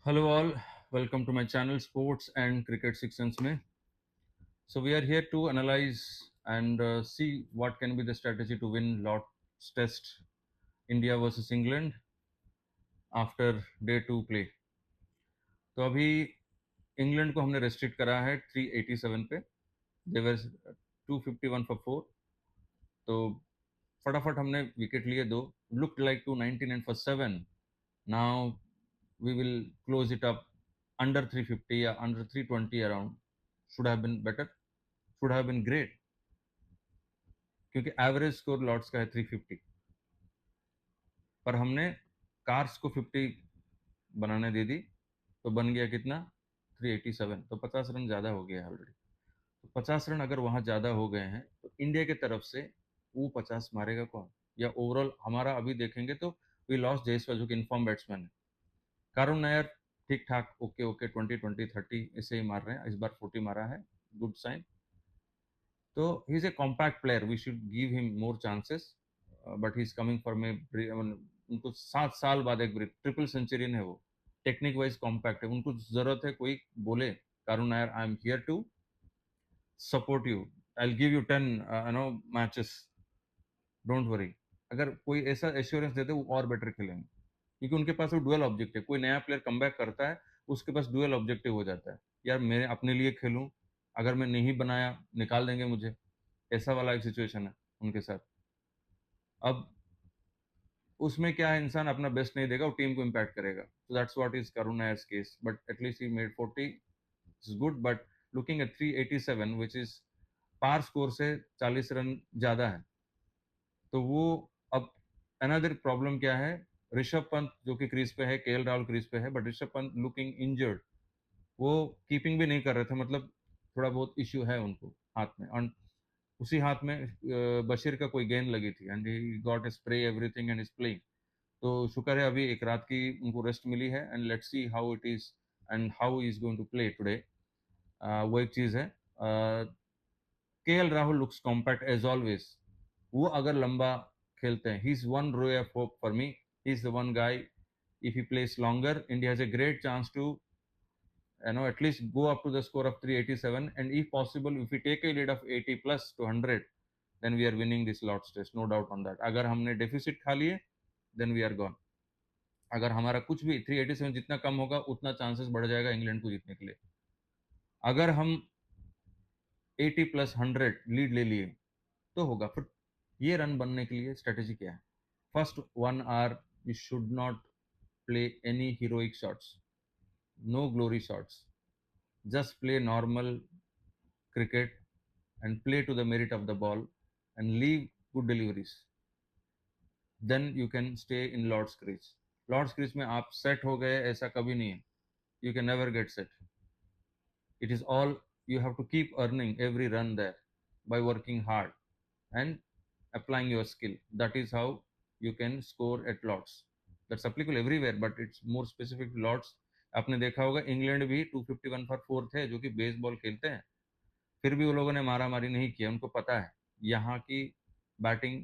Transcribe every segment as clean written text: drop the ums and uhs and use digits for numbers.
Hello all, welcome to my channel Sports and Cricket Sections में. So we are here to analyze and see what can be the strategy to win Lord's Test India versus England after day 2 play. तो अभी England को हमने restrict करा है 387 पे. देवर 251 for 4. तो फटाफट हमने विकेट लिए दो. Looked like 299 for 7. Now we will close it up under 350 या under 320 around. Should have been better, should have been great, क्योंकि एवरेज स्कोर लॉर्ड्स का है 350, पर हमने कार्स को 50 बनाने दे दी. तो बन गया कितना? 387. तो 50 रन ज़्यादा हो गया है ऑलरेडी. तो 50 रन अगर वहाँ ज़्यादा हो गए हैं तो इंडिया की तरफ से वो 50 मारेगा कौन? या ओवरऑल हमारा अभी देखेंगे तो वी लॉस्ट जयसवाल जो कि इन्फॉर्म बैट्समैन है. करुण नायर ठीक ठाक, ओके ओके, 20-20-30 ऐसे ही मार रहे हैं. इस बार 40 मारा है, गुड साइन. तो he is a compact player, we should give him more chances. But he is coming for may, उनको 7 साल बाद एक ब्रेक. ट्रिपल सेंचुरियन है वो. टेक्निक वाइज कॉम्पैक्ट है. उनको जरूरत है कोई बोले Karun Nair, I am here to support you, I will give you 10 matches, don't worry. अगर कोई ऐसा एश्योरेंस देते वो और बेटर खेलेंगे, क्योंकि उनके पास वो डुअल ऑब्जेक्टिव. कोई नया प्लेयर कमबैक करता है, उसके पास डुअल ऑब्जेक्टिव हो जाता है. यार मैं अपने लिए खेलूं, अगर मैं नहीं बनाया निकाल देंगे मुझे. ऐसा वाला एक सिचुएशन है उनके साथ. अब उसमें क्या है, इंसान अपना बेस्ट नहीं देगा, वो टीम को इम्पैक्ट करेगा. So that's what is Karun Nair's case. But at least he made 40, is good. But looking at 387 which is par score से 40 रन ज्यादा है. तो वो अब अनदर प्रॉब्लम क्या है, ऋषभ पंत जो कि क्रीज पे है, केएल राहुल क्रीज पे है, but Rishabh Pant looking injured. वो कीपिंग भी नहीं कर रहे थे, मतलब थोड़ा बहुत इश्यू है उनको हाथ में. और उसी हाथ में बशीर का कोई गेंद लगी थी and he got spray everything and is playing. तो शुक्र है अभी एक रात की उनको रेस्ट मिली है. And let's see how it is and how is going to play today. वो एक चीज है. KL Rahul looks compact as always. वो अगर लंबा खेलते हैं, he is one ray of hope for me. He is the one guy. if he plays longer, India has a great chance to at least go up to the score of 387. And if possible, if we take a lead of 80 plus to 100, then we are winning this Lord's Test, no doubt on that. अगर हमने deficit खा लिए, then we are gone. अगर हमारा कुछ भी 387 जितना कम होगा, उतना चांसेस बढ़ जाएगा इंग्लैंड को जीतने के लिए. अगर हम 80 प्लस 100 लीड ले लिए तो होगा. फिर ये रन बनने के लिए स्ट्रेटेजी क्या है? First 1 hour you should not play any heroic shots, no glory shots. Just play normal cricket and play to the merit of the ball and leave good deliveries. Then you can stay in Lord's crease. Lord's crease में आप set हो गए ऐसा कभी नहीं है. You can never get set. It is all, you have to keep earning every run there by working hard and applying your skill. That is how you can score at Lords. That's applicable everywhere, but it's more specific to Lords. आपने देखा होगा England भी 251 for 4 थे, जो कि baseball खेलते हैं, फिर भी वो लोगों ने मारा मारी नहीं किया. उनको पता है यहाँ की बैटिंग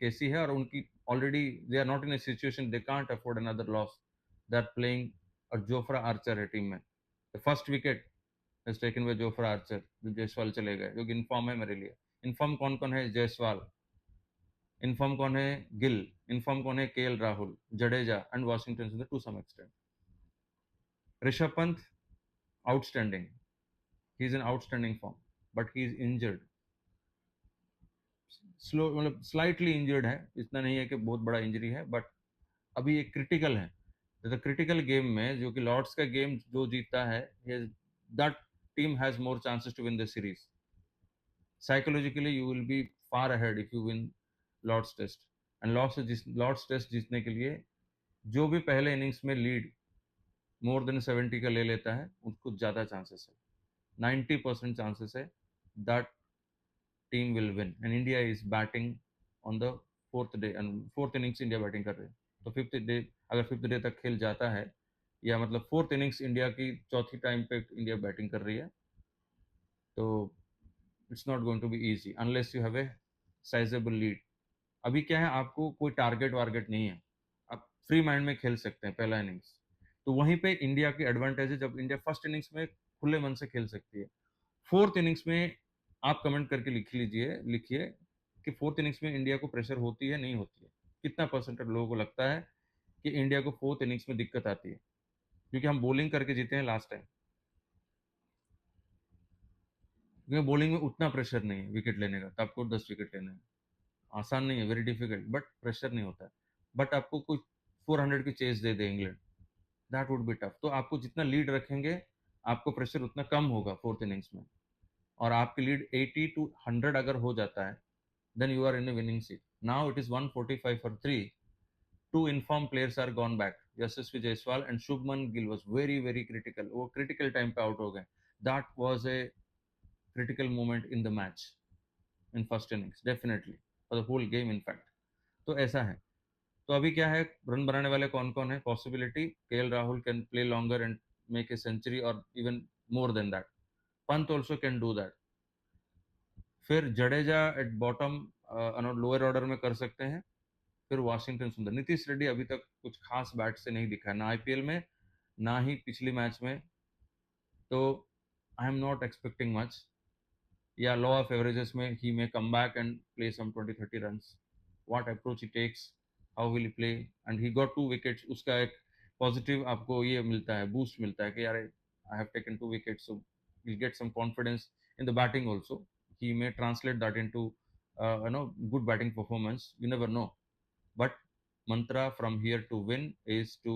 कैसी है, और उनकी already they are not in a situation, they can't afford another loss. They are playing. और जोफ्रा आर्चर है टीम में. The first wicket is taken by Jofra Archer. जो जायसवाल चले गए, जो कि इन्फॉर्म है मेरे लिए. इन्फॉर्म कौन कौन है? जायसवाल. इन्फॉर्म कौन है? गिल. इन्फॉर्म कौन है? KL Rahul, Jadeja and Washington Sundar to some extent. Rishabh Pant outstanding. He is in outstanding form, but he is injured. Slow, मतलब स्लाइटली इंजर्ड है, इतना नहीं है कि बहुत बड़ा इंजरी है, बट अभी एक क्रिटिकल है. द क्रिटिकल गेम में, जो कि लॉर्ड्स का गेम जो जीतता है, that team has more chances to win the series. Psychologically you will be far ahead if you win Lord's test. And Lord's test जीतने के लिए जो भी पहले इनिंग्स में लीड मोर देन 70 का ले लेता है, उसको ज्यादा चांसेस है. 90% चांसेस है that team will win. And India is batting on the fourth day, and fourth innings India batting कर रही है. तो फिफ्थ डे, अगर फिफ्थ डे तक खेल जाता है, या मतलब फोर्थ इनिंग्स इंडिया की चौथी टाइम पे इंडिया बैटिंग कर रही है, तो it's not going to be easy unless you have a sizeable lead. अभी क्या है, आपको कोई टारगेट वारगेट नहीं है, आप फ्री माइंड में खेल सकते हैं पहला इनिंग्स. तो वहीं पे इंडिया की एडवांटेज है, जब इंडिया फर्स्ट इनिंग्स में खुले मन से खेल सकती है। फोर्थ इनिंग्स में आप कमेंट करके लिखिए कि फोर्थ इनिंग्स में इंडिया को प्रेशर होती है नहीं होती है। कितना परसेंटेज लोगों को लगता है कि इंडिया को फोर्थ इनिंग्स में दिक्कत आती है, क्योंकि हम बॉलिंग करके जीते हैं लास्ट टाइम। क्योंकि बॉलिंग में उतना प्रेशर नहीं है विकेट लेने का, तो आपको 10 विकेट लेने हैं। आसान नहीं है, वेरी डिफिकल्ट, बट प्रेशर नहीं होता है। बट आपको कोई 400 की chase they they England, that would be tough. तो आपको जितना लीड रखेंगे, आपको प्रेशर उतना कम होगा फोर्थ इनिंग्स में। और आपकी लीड 80 to 100 अगर हो जाता है, then you are in a winning seat. Now it is 145 for 3. Two informed players are gone back. Yashasvi Jaiswal and Shubman Gill was very very critical. वो critical time पे out हो गए. That was a critical moment in the match in first innings, definitely for the whole game in fact. तो ऐसा है। तो अभी क्या है, रन बनाने वाले कौन कौन है? Possibility KL Rahul can play longer and make a century और even more than that. Pant also can do that. फिर Jadeja at bottom lower order में कर सकते हैं। फिर वाशिंगटन सुंदर। नीतीश रेड्डी अभी तक कुछ खास बैट से नहीं दिखा, ना आईपीएल में ना ही पिछली मैच में। तो I am not expecting much. या लॉ ऑफ एवरेजेस में he may come back and play some 20-30 runs. What approach he takes, how will he play. And he got 2 wickets, उसका एक पॉजिटिव आपको ये मिलता है, बूस्ट मिलता है कि यार I have taken 2 wickets, so will get some confidence in the batting also. he may translate that into good batting performance, you never know. But mantra from here to win is to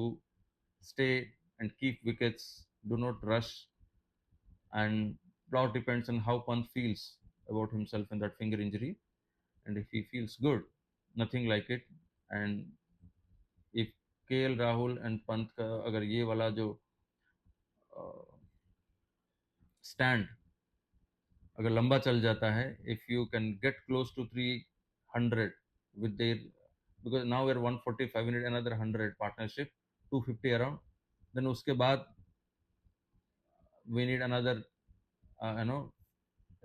stay and keep wickets, do not rush. And lot depends on how Pant feels about himself and that finger injury. And if he feels good, nothing like it. And if KL Rahul and Pant का अगर ये वाला जो stand अगर लंबा चल जाता है, if you can get close to 300 with their, because now we're 145, we need another 100 partnership, 250 around. Then उसके बाद we need another,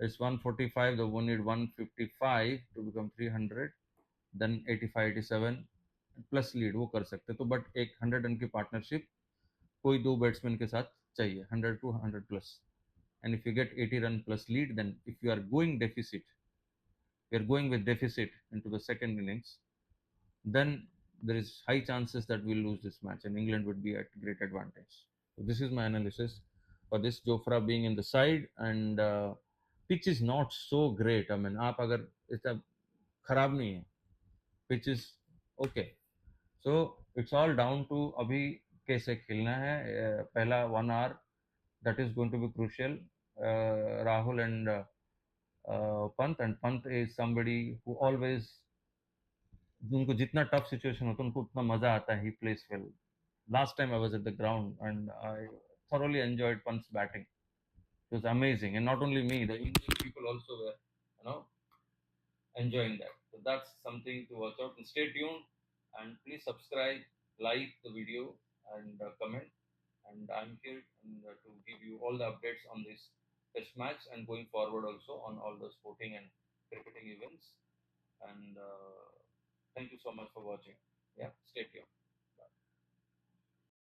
it's 145, the one need 155 to become 300, then 85 87 plus lead वो कर सकते हैं। तो बट एक 100 रन की partnership कोई दो बैट्समैन के साथ चाहिए, 100 to 100 plus. And if you get 80 run plus lead, then if you are going deficit, we are going with deficit into the second innings, then there is high chances that we'll lose this match and England would be at great advantage. So this is my analysis for this Jofra being in the side, and pitch is not so great. I mean, आप अगर इतना खराब नहीं है, pitch is okay. So it's all down to अभी कैसे खेलना है। पहला 1 hour that is going to be crucial. Rahul and Pant, and Pant is somebody who always, उनको जितना टफ सिचुएशन होता है उनको उतना मजा आता है, he plays well. Last time I was at the ground and I thoroughly enjoyed Pant's batting. It was amazing, and not only me, the Indian people also were, enjoying that. So that's something to watch out. And stay tuned, and please subscribe, like the video, and comment. And I'm here to give you all the updates on this test match and going forward also on all the sporting and cricketing events. And thank you so much for watching. Yeah, stay tuned.